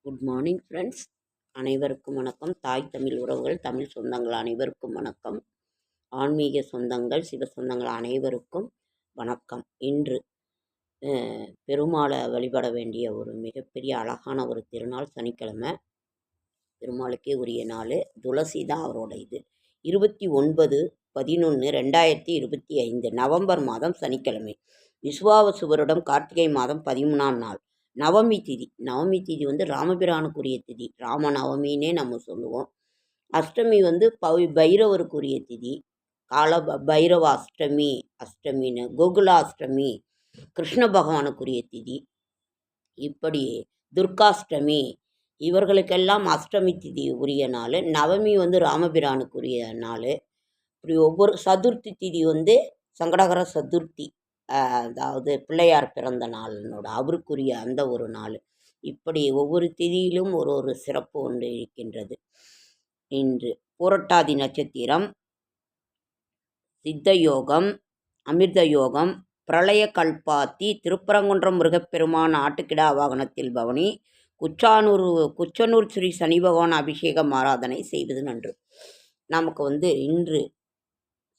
Good morning friends. அனைவருக்கும் வணக்கம். தாய் தமிழ் உறவுகள், தமிழ் சொந்தங்கள் அனைவருக்கும் வணக்கம். ஆன்மீக சொந்தங்கள், சிவ சொந்தங்கள் அனைவருக்கும் வணக்கம். இன்று பெருமாளை வழிபட வேண்டிய ஒரு மிகப்பெரிய அழகான ஒரு திருநாள் சனிக்கிழமை. பெருமாளுக்கே உரிய நாள். துளசி தான் அவரோட இது. 29/11/2025 நவம்பர் மாதம் சனிக்கிழமை. விசுவாவசு வருடம் கார்த்திகை மாதம் 13ஆம் நாள். நவமி திதி வந்து ராமபிரானுக்குரிய திதி. ராம நவமின்னே நம்ம சொல்லுவோம். அஷ்டமி வந்து பைரவருக்குரிய திதி. கால பைரவ அஷ்டமின்னு கோகுலாஷ்டமி கிருஷ்ண பகவானுக்குரிய திதி. இப்படி துர்காஷ்டமி இவர்களுக்கெல்லாம் அஷ்டமி திதி உரிய நாள். நவமி வந்து ராமபிரானுக்குரிய நாள். இப்படி ஒவ்வொரு சதுர்த்தி திதி வந்து சங்கடகர சதுர்த்தி, அதாவது பிள்ளையார் பிறந்த நாளினோட அவருக்குரிய அந்த ஒரு நாள். இப்படி ஒவ்வொரு திதியிலும் ஒரு ஒரு சிறப்பு ஒன்று இருக்கின்றது. இன்று பூரட்டாதி நட்சத்திரம், சித்த யோகம், அமிர்த யோகம், பிரளய கல்பாத்தி, திருப்பரங்குன்றம் முருகப்பெருமான் ஆட்டுக்கிடா வாகனத்தில் பவனி, குச்சனூர் ஸ்ரீ சனி பகவான் அபிஷேகம் ஆராதனை செய்வது நன்று. நமக்கு வந்து இன்று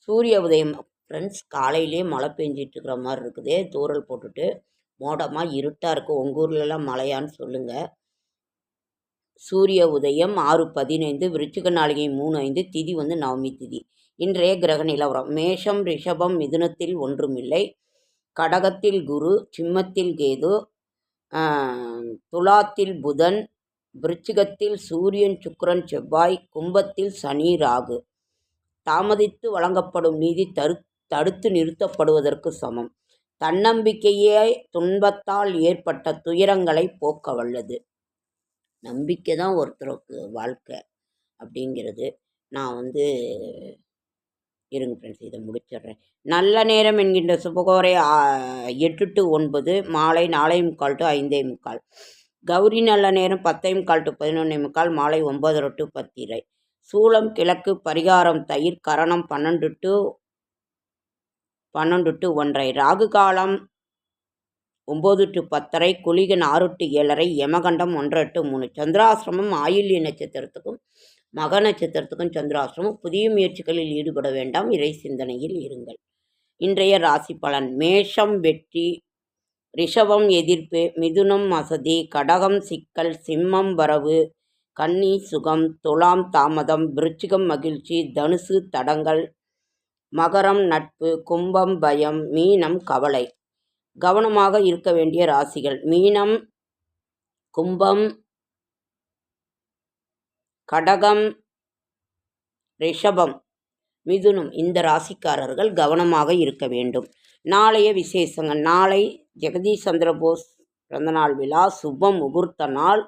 சூரிய உதயம் ஃப்ரெண்ட்ஸ். காலையிலே மழை பெஞ்சிட்ருக்கிற மாதிரி இருக்குது. தூறல் போட்டுட்டு மோடமாக இருட்டாக இருக்குது. உங்கள் ஊர்லலாம் மழையான்னு சொல்லுங்கள். சூரிய உதயம் 6:15, விருச்சிக நாளிகை 3:05, திதி வந்து நவமி திதி. இன்றைய கிரக நிலவரம்: மேஷம், ரிஷபம், மிதுனத்தில் ஒன்றுமில்லை, கடகத்தில் குரு, சிம்மத்தில் கேது, துலாத்தில் புதன், விருச்சிகத்தில் சூரியன், சுக்கிரன், செவ்வாய், கும்பத்தில் சனி, ராகு. தாமதித்து வழங்கப்படும் நீதி தடுத்து நிறுத்தப்படுவதற்கு சமம். தன்னம்பிக்கையே துன்பத்தால் ஏற்பட்ட துயரங்களை போக்க வல்லது. நம்பிக்கை தான் ஒருத்தருக்கு வாழ்க்கை அப்படிங்கிறது. நான் வந்து இருங்க ஃப்ரெண்ட்ஸ், இதை முடிச்சிடுறேன். நல்ல நேரம் என்கின்ற சுபகோரை 8 to 9, மாலை 4:45 to 5:45. கௌரி நல்ல நேரம் 10:45 to 11:45, மாலை 9:30 to 10:30. சூலம் கிழக்கு, பரிகாரம் தயிர், கரணம் 12 to 1:30. ராகு காலம் 9 to 10:30, குளிகன் 6 to 7:30, யமகண்டம் 1:30 to 3. சந்திராசிரமம் ஆயில்ய நட்சத்திரத்துக்கும் மக நட்சத்திரத்துக்கும் சந்திராசிரமம். புதிய முயற்சிகளில் ஈடுபட வேண்டாம். இறை சிந்தனையில் இருங்கள். இன்றைய ராசி பலன்: மேஷம் வெற்றி, ரிஷபம் எதிர்ப்பு, மிதுனம் அசதி, கடகம் சிக்கல், சிம்மம் வரவு, கன்னி சுகம், துலாம் தாமதம், விருச்சிகம் மகிழ்ச்சி, தனுசு தடங்கள், மகரம் நட்பு, கும்பம் பயம், மீனம் கவலை. கவனமாக இருக்க வேண்டிய ராசிகள்: மீனம், கும்பம், கடகம், ரிஷபம், மிதுனம். இந்த ராசிக்காரர்கள் கவனமாக இருக்க வேண்டும். நாளைய விசேஷங்கள்: நாளை ஜெகதீஷ் சந்திர போஸ் பிறந்தநாள் விழா, சுப முகூர்த்த நாள்.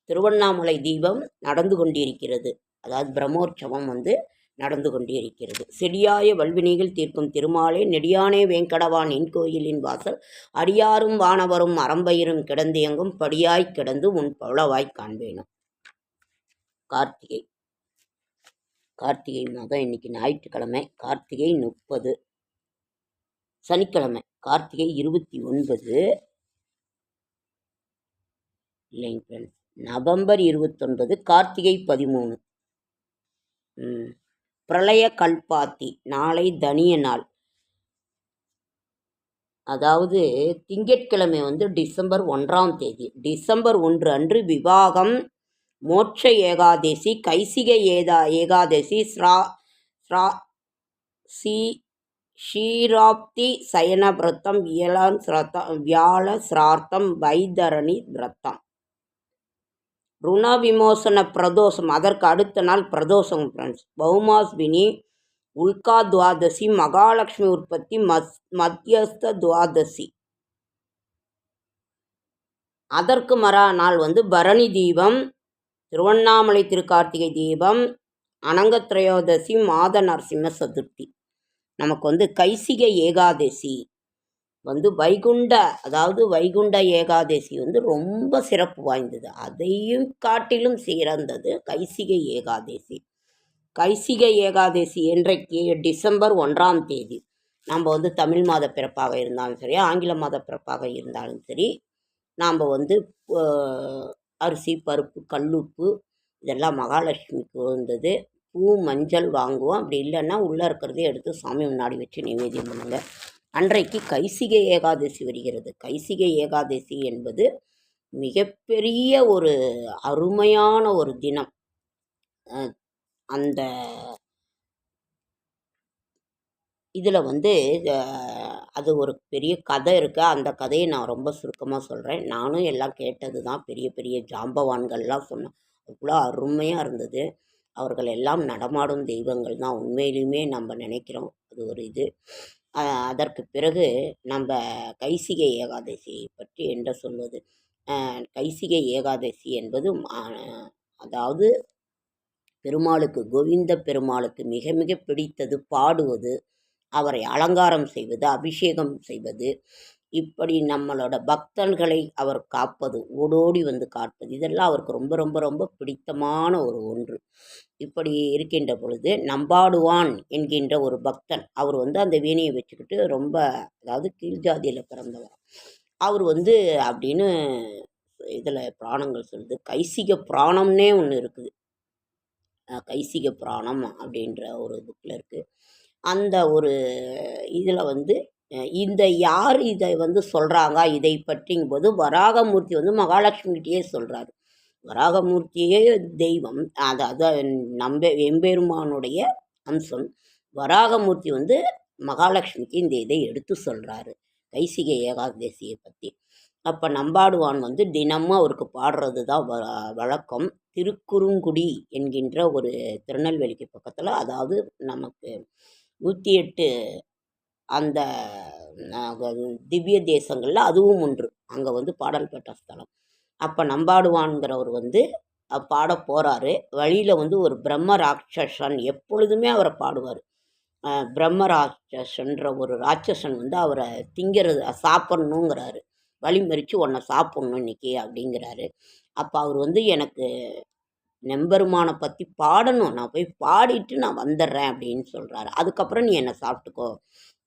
திருவண்ணாமலை தீபம் நடந்து கொண்டிருக்கிறது. அதாவது பிரம்மோற்சவம் வந்து நடந்து கொண்டிருக்கிறது. செடியாய வல்வினைகள் தீர்க்கும் திருமாலே, நெடியானே வேங்கடவான் என் கோயிலின் வாசல், அடியாரும் வானவரும் அறம்பயிரும் கிடந்தியங்கும் படியாய் கிடந்து உன் பவளவாய் காண்பேனும். கார்த்திகை மாதம் இன்னைக்கு ஞாயிற்றுக்கிழமை. கார்த்திகை 30, சனிக்கிழமை. கார்த்திகை 29 இல்லைங்க ஃப்ரெண்ட்ஸ், நவம்பர் 29, கார்த்திகை 13. பிரளய கல்பாத்தி நாளை தனிய நாள். அதாவது திங்கட்கிழமை வந்து டிசம்பர் 1ஆம் தேதி. டிசம்பர் 1 அன்று விவாகம், மோட்ச ஏகாதசி, கைசிக ஏகாதசி, ஷீராப்தி, சயன விரதம், வியாழ சிரார்த்தம், வைதரணி விரதம், ருண விமோசன பிரதோஷம். அதற்கு அடுத்த நாள் பிரதோஷம் ஃப்ரெண்ட்ஸ். பௌமாஸ்வினி, உல்கா துவாதசி, மகாலட்சுமி உற்பத்தி, மத்தியஸ்த துவாதசி. அதற்கு மறுநாள் வந்து பரணி தீபம், திருவண்ணாமலை திருக்கார்த்திகை தீபம், அனங்கத்ரயோதசி, மாத நரசிம்ம சதுர்த்தி. நமக்கு வந்து கைசிக ஏகாதசி வந்து வைகுண்ட ஏகாதசி வந்து ரொம்ப சிறப்பு வாய்ந்தது. அதையும் காட்டிலும் சிறந்தது கைசிக ஏகாதசி. கைசிக ஏகாதசி என்றைக்கு? டிசம்பர் 1ஆம் தேதி. நம்ம வந்து தமிழ் மாத பிறப்பாக இருந்தாலும் சரி, ஆங்கில மாத பிறப்பாக இருந்தாலும் சரி, நாம் வந்து அரிசி பருப்பு கல்லுப்பு இதெல்லாம் மகாலட்சுமிக்கு வந்தது. பூ மஞ்சள் வாங்குவோம். அப்படி இல்லைன்னா உள்ளே இருக்கிறதே எடுத்து சாமி முன்னாடி வச்சு நிவேதியம் பண்ணுங்க. அன்றைக்கு கைசிகை ஏகாதசி வருகிறது. கைசிகை ஏகாதசி என்பது மிகப்பெரிய ஒரு அருமையான ஒரு தினம். அந்த இதில் வந்து அது ஒரு பெரிய கதை இருக்குது. அந்த கதையை நான் ரொம்ப சுருக்கமாக சொல்கிறேன். நானும் எல்லாம் கேட்டது தான். பெரிய பெரிய ஜாம்பவான்கள்லாம் சொன்னேன். அவ்வளோ அருமையாக இருந்தது. அவர்கள் எல்லாம் நடமாடும் தெய்வங்கள் தான் உண்மையிலுமே நம்ம நினைக்கிறோம். அது ஒரு இது. அதற்கு பிறகு நம்ம கைசிகை ஏகாதசியை பற்றி என்ன சொல்வது? கைசிகை ஏகாதசி என்பது அதாவது பெருமாளுக்கு, கோவிந்த பெருமாளுக்கு மிக மிக பிடித்தது பாடுவது, அவரை அலங்காரம் செய்வது, அபிஷேகம் செய்வது, இப்படி நம்மளோட பக்தர்களை அவர் காப்பது, ஓடோடி வந்து காப்பது, இதெல்லாம் அவருக்கு ரொம்ப ரொம்ப ரொம்ப பிடித்தமான ஒரு ஒன்று. இப்படி இருக்கின்ற பொழுது நம்பாடுவான் என்கின்ற ஒரு பக்தன், அவர் வந்து அந்த வீணையை வச்சுக்கிட்டு ரொம்ப, அதாவது கீழ் ஜாதியில் பிறந்தவர் அவர் வந்து அப்படின்னு இதில் புராணங்கள் சொல்லுது. கைசிக புராணம்னே ஒன்று இருக்குது. கைசிக புராணம் அப்படின்ற ஒரு புக்கில் இருக்குது. அந்த ஒரு இதில் வந்து இந்த யார் இதை வந்து சொல்கிறாங்க இதை பற்றிங்கும்போது வராகமூர்த்தி வந்து மகாலட்சுமிகிட்டே சொல்கிறாரு. வராகமூர்த்தியே தெய்வம், அதாவது எம்பெருமானுடைய அம்சம். வராகமூர்த்தி வந்து மகாலட்சுமிக்கு இந்த இதை எடுத்து சொல்கிறாரு கைசிகை ஏகாதசியை பற்றி. அப்போ நம்பாடுவான் வந்து தினமும் அவருக்கு பாடுறது தான் வழக்கம். திருக்குறுங்குடி என்கின்ற ஒரு திருநெல்வேலிக்கு பக்கத்தில், அதாவது நமக்கு 108 அந்த திவ்ய தேசங்களில் அதுவும் ஒன்று. அங்கே வந்து பாடல் பெற்ற ஸ்தலம். அப்போ நம்பாடுவான்கிறவர் வந்து பாட போகிறாரு. வழியில் வந்து ஒரு பிரம்ம ராட்சசன் எப்பொழுதுமே அவரை பாடுவார். பிரம்ம ராட்சசன்ற ஒரு ராட்சசன் வந்து அவரை திங்கிறது சாப்பிட்ணுங்கிறாரு. வழி மறித்து உன்னை சாப்பிட்ணும் இன்னைக்கு அப்படிங்கிறாரு. அப்போ அவர் வந்து எனக்கு நெம்பெருமானை பற்றி பாடணும், நான் போய் பாடிட்டு நான் வந்துடுறேன் அப்படின்னு சொல்கிறாரு. அதுக்கப்புறம் நீ என்னை சாப்பிட்டுக்கோ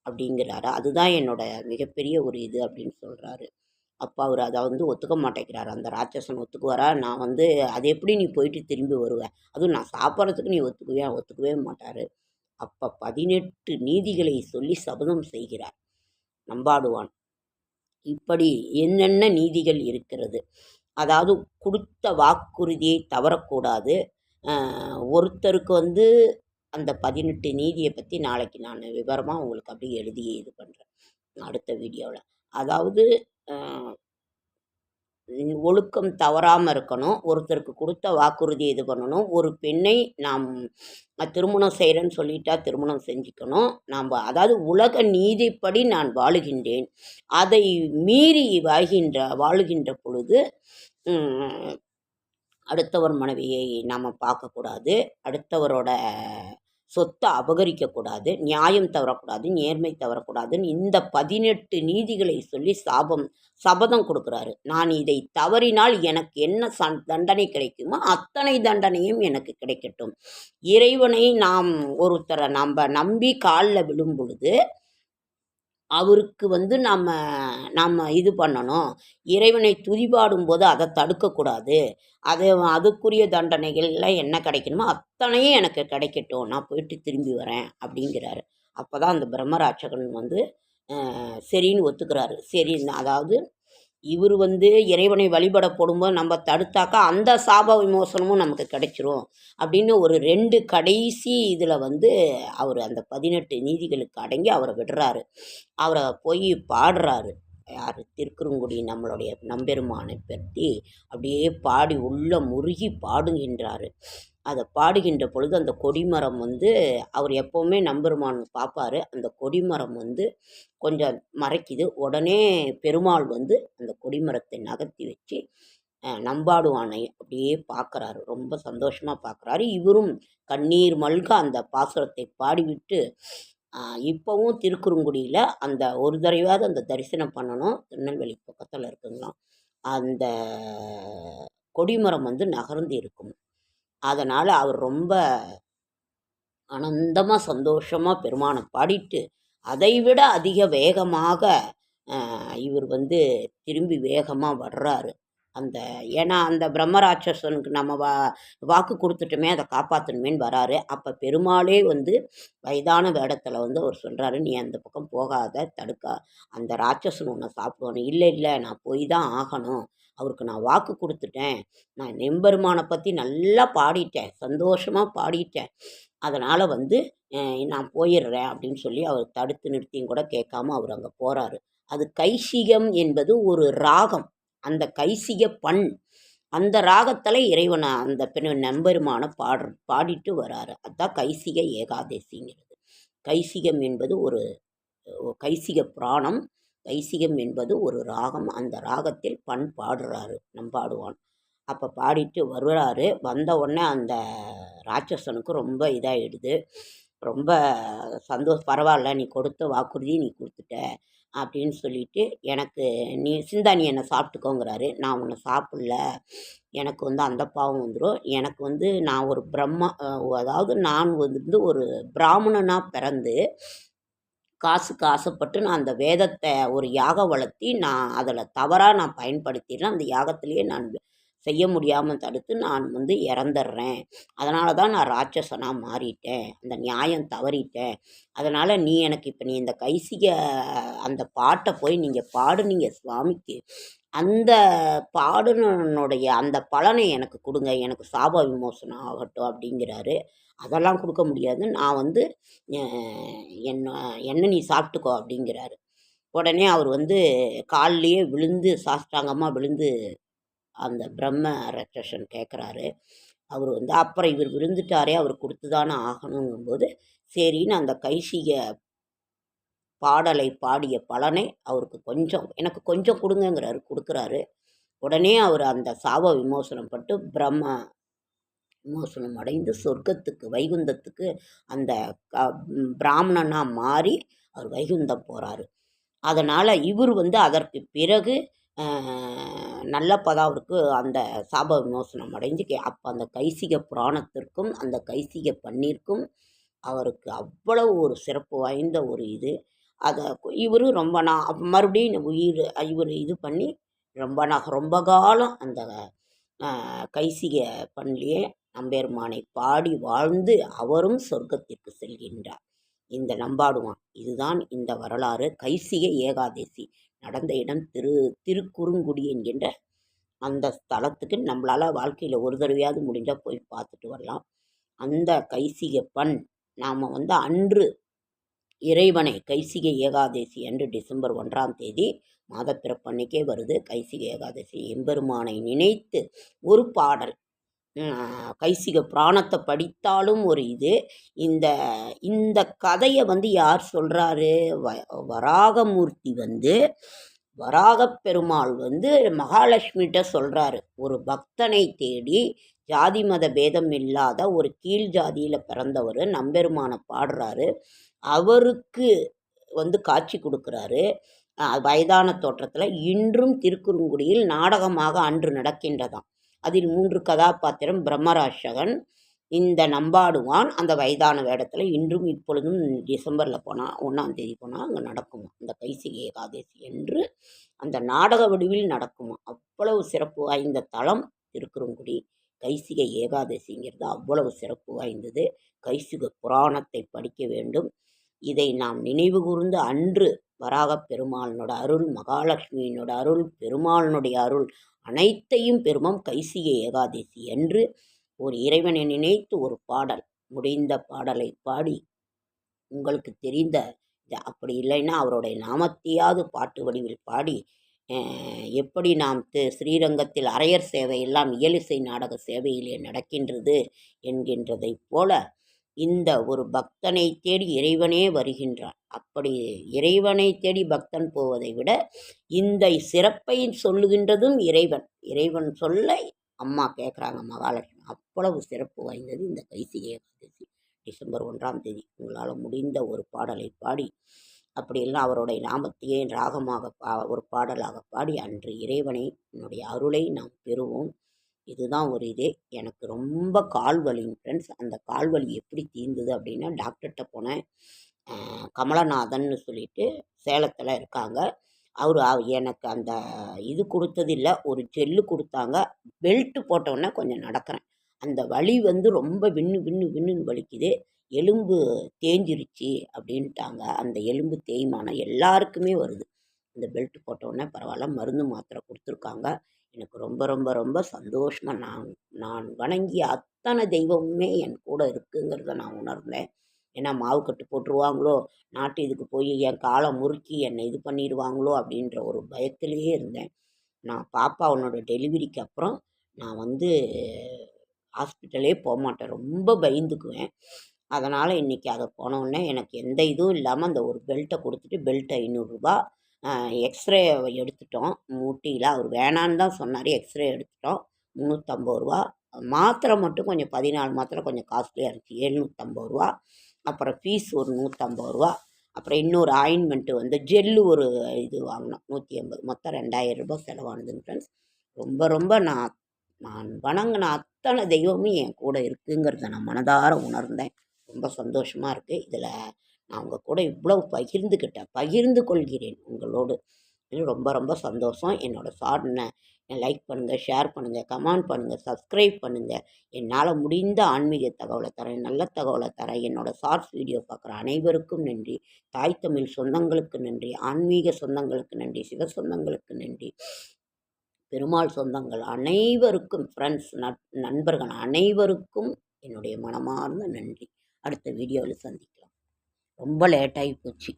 அப்படிங்கிறாரு. அதுதான் என்னோட மிகப்பெரிய ஒரு இது அப்படின்னு சொல்கிறாரு. அப்போ அவர் அதை வந்து ஒத்துக்க மாட்டேங்கிறாரு. அந்த ராட்சசன் ஒத்துக்குவாரா? நான் வந்து அது எப்படி நீ போயிட்டு திரும்பி வருவேன், அதுவும் நான் சாப்பிட்றதுக்கு நீ ஒத்துக்கவே மாட்டார். அப்போ 18 நீதிகளை சொல்லி சபதம் செய்கிறார் நம்பாடுவான். இப்படி என்னென்ன நீதிகள் இருக்கிறது, அதாவது கொடுத்த வாக்குறுதியை தவறக்கூடாது. ஒருத்தருக்கு வந்து அந்த 18 நீதியை பற்றி நாளைக்கு நான் விவரமாக உங்களுக்கு அப்படியே எழுதி இது பண்ணுறேன் அடுத்த வீடியோவில். அதாவது ஒழுக்கம் தவறாமல் இருக்கணும், ஒருத்தருக்கு கொடுத்த வாக்குறுதி இது பண்ணணும், ஒரு பெண்ணை நாம் திருமணம் செய்கிறேன்னு சொல்லிட்டா திருமணம் செஞ்சுக்கணும். நாம் அதாவது உலக நீதிப்படி நான் வாழுகின்றேன், அதை மீறி வாழுகின்ற பொழுது அடுத்தவர் மனைவியை நாம் பார்க்கக்கூடாது, அடுத்தவரோட சொத்தை அபகரிக்கக்கூடாது, நியாயம் தவறக்கூடாது, நேர்மை தவறக்கூடாதுன்னு இந்த 18 நீதிகளை சொல்லி சபதம் கொடுக்குறாரு. நான் இதை தவறினால் எனக்கு என்ன தண்டனை கிடைக்குமோ அத்தனை தண்டனையும் எனக்கு கிடைக்கட்டும். இறைவனை ஒருத்தரை நம்பி காலில் விழும் பொழுது அவருக்கு வந்து நம்ம இது பண்ணணும். இறைவனை துதிபாடும்போது அதை தடுக்கக்கூடாது. அதுக்குரிய தண்டனைகள்லாம் என்ன கிடைக்கணுமோ அத்தனையும் எனக்கு கிடைக்கட்டும், நான் போயிட்டு திரும்பி வரேன் அப்படிங்கிறாரு. அப்போ தான் அந்த பிரம்மராட்சகன் வந்து சரின்னு ஒத்துக்கிறாரு. சரி, அதாவது இவர் வந்து இறைவனை வழிபட போடும்போது நம்ம தடுத்தாக்கா அந்த சாப விமோசனமும் நமக்கு கிடைச்சிரும் அப்படின்னு ஒரு 2 கடைசி இதில் வந்து அவர் அந்த 18 நீதிகளுக்கு அடங்கி அவரை விடுறாரு. அவரை போய் பாடுறாரு. யார்? திருக்குறுங்குடி நம்மளுடைய நம்பெருமானை பற்றி அப்படியே பாடி உள்ள முருகி பாடுகின்றார். அதை பாடுகின்ற பொழுது அந்த கொடிமரம் வந்து அவர் எப்போவுமே நம்பெருமான் பார்ப்பார். அந்த கொடிமரம் வந்து கொஞ்சம் மறைக்குது. உடனே பெருமாள் வந்து அந்த கொடிமரத்தை நகர்த்தி வச்சு நம்பாடுவானை அப்படியே பார்க்குறாரு. ரொம்ப சந்தோஷமாக பார்க்குறாரு. இவரும் கண்ணீர் மல்க அந்த பாசுரத்தை பாடிவிட்டு இப்போவும் திருக்குறுங்குடியில் அந்த ஒரு தடவையாவது அந்த தரிசனம் பண்ணணும். திருநெல்வேலி பக்கத்தில் இருக்குங்களாம். அந்த கொடிமரம் வந்து நகர்ந்து இருக்கும். அதனால் அவர் ரொம்ப ஆனந்தமாக சந்தோஷமாக பெருமானை பாடிட்டு அதைவிட அதிக வேகமாக இவர் வந்து திரும்பி வேகமாக வர்றாரு. ஏன்னா அந்த பிரம்மராட்சசனுக்கு நம்ம வாக்கு கொடுத்துட்டோமே, அதை காப்பாற்றணுமேன்னு வராரு. அப்போ பெருமாளே வந்து வயதான வேடத்தில் வந்து அவர் சொல்கிறாரு, நீ அந்த பக்கம் போகாத, அந்த ராட்சசன் உன்னை சாப்பிடுவானு. இல்லை இல்லை, நான் போய் தான் ஆகணும், அவருக்கு நான் வாக்கு கொடுத்துட்டேன், நான் எம்பெருமானை பற்றி நல்லா பாடிட்டேன், சந்தோஷமாக பாடிட்டேன், அதனால் வந்து நான் போயிடுறேன் அப்படின்னு சொல்லி அவர் தடுத்து நிறுத்தியும் கூட கேட்காம அவர் அங்கே போகிறாரு. அது கைசிகம் என்பது ஒரு ராகம். அந்த கைசிக பண், அந்த ராகத்தில் இறைவனை அந்த நம்பெருமான பாடிட்டு வராரு. அதுதான் கைசிக ஏகாதசிங்கிறது. கைசிகம் என்பது ஒரு கைசிக புராணம். கைசிகம் என்பது ஒரு ராகம். அந்த ராகத்தில் பண் பாடுறாரு, நம்பாடுவான். அப்போ பாடிட்டு வருவார். வந்த உடனே அந்த ராட்சசனுக்கு ரொம்ப இதாகிடுது, ரொம்ப பரவாயில்ல, நீ கொடுத்த வாக்குறுதி நீ கொடுத்துட்ட அப்படின்னு சொல்லிட்டு, எனக்கு நீ என்னை சாப்பிட்டுக்கோங்கிறாரு. நான் உன்னை சாப்பிடல, எனக்கு வந்து அந்த பாவம் வந்துடும், எனக்கு வந்து நான் ஒரு அதாவது நான் வந்து ஒரு பிராமணனாக பிறந்து காசுக்கு ஆசைப்பட்டு நான் அந்த வேதத்தை ஒரு யாகம் வளர்த்தி நான் அதில் தவறாக நான் பயன்படுத்திடுறேன், அந்த யாகத்திலேயே நான் செய்ய முடியாமல் தடுத்து நான் வந்து இறந்துடுறேன், அதனால தான் நான் ராட்சசனாக மாறிட்டேன், அந்த நியாயம் தவறிட்டேன், அதனால் நீ எனக்கு இப்போ நீ இந்த கைசிக அந்த பாட்டை போய் நீங்கள் பாடுனீங்க சுவாமிக்கு, அந்த பாடுனுடைய அந்த பலனை எனக்கு கொடுங்க, எனக்கு சாப விமோசனம் ஆகட்டும் அப்படிங்கிறாரு. அதெல்லாம் கொடுக்க முடியாது, நான் வந்து என்ன நீ சாப்பிட்டுக்கோ அப்படிங்கிறாரு. உடனே அவர் வந்து காலிலேயே விழுந்து சாஷ்டாங்கமாக விழுந்து அந்த பிரம்ம ராட்சசன் கேட்குறாரு. அவர் வந்து அப்புறம் இவர் விழுந்துட்டாரே, அவர் கொடுத்து தானே ஆகணுங்கும்போது சரின்னு அந்த கைசிக பாடலை பாடிய பலனை அவருக்கு எனக்கு கொஞ்சம் கொடுங்கங்கிறாரு, கொடுக்குறாரு. உடனே அவர் அந்த சாப விமோசனம் பட்டு பிரம்ம விமோசனம் அடைந்து சொர்க்கத்துக்கு வைகுந்தத்துக்கு அந்த பிராமணனாக மாறி அவர் வைகுந்தம் போகிறாரு. அதனால் இவர் வந்து அதற்கு பிறகு நல்ல அவருக்கு அந்த சாப விமோசனம் அடைஞ்சு அப்போ அந்த கைசிக புராணத்திற்கும் அந்த கைசிக பண்ணிற்கும் அவருக்கு அவ்வளவு ஒரு சிறப்பு வாய்ந்த ஒரு இது. அதை இவரும் ரொம்ப மறுபடியும் இவர் இது பண்ணி ரொம்ப காலம் அந்த கைசிக பண்ணிலேயே நம்பெருமானை பாடி வாழ்ந்து அவரும் சொர்க்கத்திற்கு செல்கின்றார் இந்த நம்பாடுவான். இதுதான் இந்த வரலாறு. கைசிக ஏகாதசி நடந்த இடம் திருக்குறுங்குடி என்கின்ற அந்த ஸ்தலத்துக்கு நம்மளால் வாழ்க்கையில் ஒரு தடவையாவது முடிஞ்சால் போய் பார்த்துட்டு வரலாம். அந்த கைசிக பண் நாம் வந்து அன்று இறைவனை கைசிக ஏகாதசி அன்று டிசம்பர் 1ஆம் தேதி மாதப்பிறப்பன்னைக்கே வருது. கைசிக ஏகாதசி எம்பெருமானை நினைத்து ஒரு பாடல், கைசிக புராணத்தை படித்தாலும் ஒரு இது. இந்த கதையை வந்து யார் சொல்கிறாரு? வராகமூர்த்தி வந்து வராகப் பெருமாள் வந்து மகாலட்சுமிகிட்ட சொல்கிறாரு. ஒரு பக்தனை தேடி ஜாதி மத பேதம் இல்லாத ஒரு கீழ் ஜாதியில் பிறந்தவர் நம்பெருமானை பாடுறாரு. அவருக்கு வந்து காட்சி கொடுக்குறாரு வயதான தோற்றத்தில். இன்றும் திருக்குறுங்குடியில் நாடகமாக அன்று நடக்கின்றதாம். அதில் 3 கதாபாத்திரம் பிரம்மராட்சகன், இந்த நம்பாடுவான் அந்த வயதான வேடத்தில். இன்றும் இப்பொழுதும் டிசம்பரில் போனால் 1ஆம் தேதி போனால் அங்கே நடக்குமா அந்த கைசிக ஏகாதசி என்று அந்த நாடக வடிவில் நடக்குமா. அவ்வளவு சிறப்பு வாய்ந்த தலம் திருக்குறுங்குடி. கைசிக ஏகாதசிங்கிறது அவ்வளவு சிறப்பு வாய்ந்தது. கைசிக புராணத்தை படிக்க வேண்டும். இதை நாம் நினைவு கூர்ந்து அன்று வராகப் பெருமாளினோட அருள், மகாலட்சுமியினோட அருள், பெருமாளினுடைய அருள் அனைத்தையும் பெருமம் கைசிக ஏகாதசி என்று ஒரு இறைவனை நினைத்து ஒரு பாடல், முடிந்த பாடலை பாடி உங்களுக்கு தெரிந்த அப்படி இல்லைன்னா அவருடைய நாமத்தையாவது பாட்டு வடிவில் பாடி எப்படி நாம் ஸ்ரீரங்கத்தில் அரையர் சேவை எல்லாம் இயலிசை நாடக சேவையிலே நடக்கின்றது என்கின்றதை போல இந்த ஒரு பக்தனை தேடி இறைவனே வருகின்றான். அப்படி இறைவனை தேடி பக்தன் போவதை விட இந்த சிறப்பை சொல்லுகின்றதும் இறைவன் சொல்ல அம்மா கேட்குறாங்க மகாலட்சுமி. அவ்வளவு சிறப்பு வாய்ந்தது இந்த கைசிக ஏகாதசி. டிசம்பர் 1ஆம் தேதி உங்களால் முடிந்த ஒரு பாடலை பாடி அப்படியெல்லாம் அவருடைய நாமத்தையே ராகமாக ஒரு பாடலாக பாடி அன்று இறைவனை என்னுடைய அருளை நாம் பெறுவோம். இதுதான் ஒரு இதே. எனக்கு ரொம்ப கால்வலிங்க ஃப்ரெண்ட்ஸ். அந்த கால்வலி எப்படி தீர்ந்தது அப்படின்னா, டாக்டர்கிட்ட போனேன். கமலநாதன்னு சொல்லிட்டு சேலத்தில் இருக்காங்க. எனக்கு அந்த இது கொடுத்ததில்ல, ஒரு ஜெல்லு கொடுத்தாங்க. பெல்ட்டு போட்டவுடனே கொஞ்சம் நடக்கிறேன். அந்த வலி வந்து ரொம்ப வின்னு வின்னு வின்னுன்னு வலிக்குது. எலும்பு தேஞ்சிருச்சு அப்படின்ட்டாங்க. அந்த எலும்பு தேய்மானம் எல்லாருக்குமே வருது. இந்த பெல்ட் போட்டவுடனே பரவாயில்ல, மருந்து மாத்திரை கொடுத்துருக்காங்க. எனக்கு ரொம்ப ரொம்ப ரொம்ப சந்தோஷமாக நான் நான் வணங்கிய அத்தனை தெய்வமுமே என் கூட இருக்குங்கிறத நான் உணர்ந்தேன். ஏன்னா மாவு கட்டு போட்டுருவாங்களோ, நாட்டு இதுக்கு போய் என் காலை முறுக்கி என்னை இது பண்ணிடுவாங்களோ அப்படின்ற ஒரு பயத்திலேயே இருந்தேன். நான் பாப்பாவோட டெலிவரிக்கு அப்புறம் நான் வந்து ஹாஸ்பிட்டலே போகமாட்டேன். ரொம்ப பயந்துக்குவேன். அதனால் இன்றைக்கி அதை போனோடனே எனக்கு எந்த இதுவும் இல்லாமல் அந்த ஒரு பெல்ட்டை கொடுத்துட்டு பெல்ட் ரூ. 500 எக்ஸ்ரே எடுத்துட்டோம். ஊட்டியில் அவர் வேணான்னு தான் சொன்னார். எக்ஸ்ரே எடுத்துட்டோம். ரூ. 350. மாத்திரை மட்டும் கொஞ்சம் 14 மாத்திரை கொஞ்சம் காஸ்ட்லியாக இருந்துச்சு. ரூ. 750. அப்புறம் ஃபீஸ் ஒரு ரூ. 150. அப்புறம் இன்னொரு ஆயின்மெண்ட்டு வந்து ஜெல்லு ஒரு இது வாங்கினோம் 180. மொத்தம் ரூ. 2000 செலவானதுங்க ஃப்ரெண்ட்ஸ். ரொம்ப ரொம்ப நான் நான் வணங்கின அத்தனை தெய்வமும் என் கூட இருக்குங்கிறத நான் மனதார உணர்ந்தேன். ரொம்ப சந்தோஷமாக இருக்குது. இதில் நான் உங்கள் கூட இவ்வளோ பகிர்ந்து கொள்கிறேன் உங்களோடு. இது ரொம்ப ரொம்ப சந்தோஷம். என்னோடய ஷார்ட்னை லைக் பண்ணுங்கள், ஷேர் பண்ணுங்கள், கமெண்ட் பண்ணுங்கள், சப்ஸ்கிரைப் பண்ணுங்கள். என்னால் முடிந்த ஆன்மீக தகவலை தரேன், நல்ல தகவலை தரேன். என்னோடய ஷார்ட்ஸ் வீடியோ பார்க்குற அனைவருக்கும் நன்றி. தாய் தமிழ் சொந்தங்களுக்கு நன்றி, ஆன்மீக சொந்தங்களுக்கு நன்றி, சிவ சொந்தங்களுக்கு நன்றி, பெருமாள் சொந்தங்கள் அனைவருக்கும், ஃப்ரெண்ட்ஸ் நண்பர்கள் அனைவருக்கும் என்னுடைய மனமார்ந்த நன்றி. அடுத்த வீடியோவில் சந்திக்கலாம். ரொம்ப லேட்டாகி போச்சு.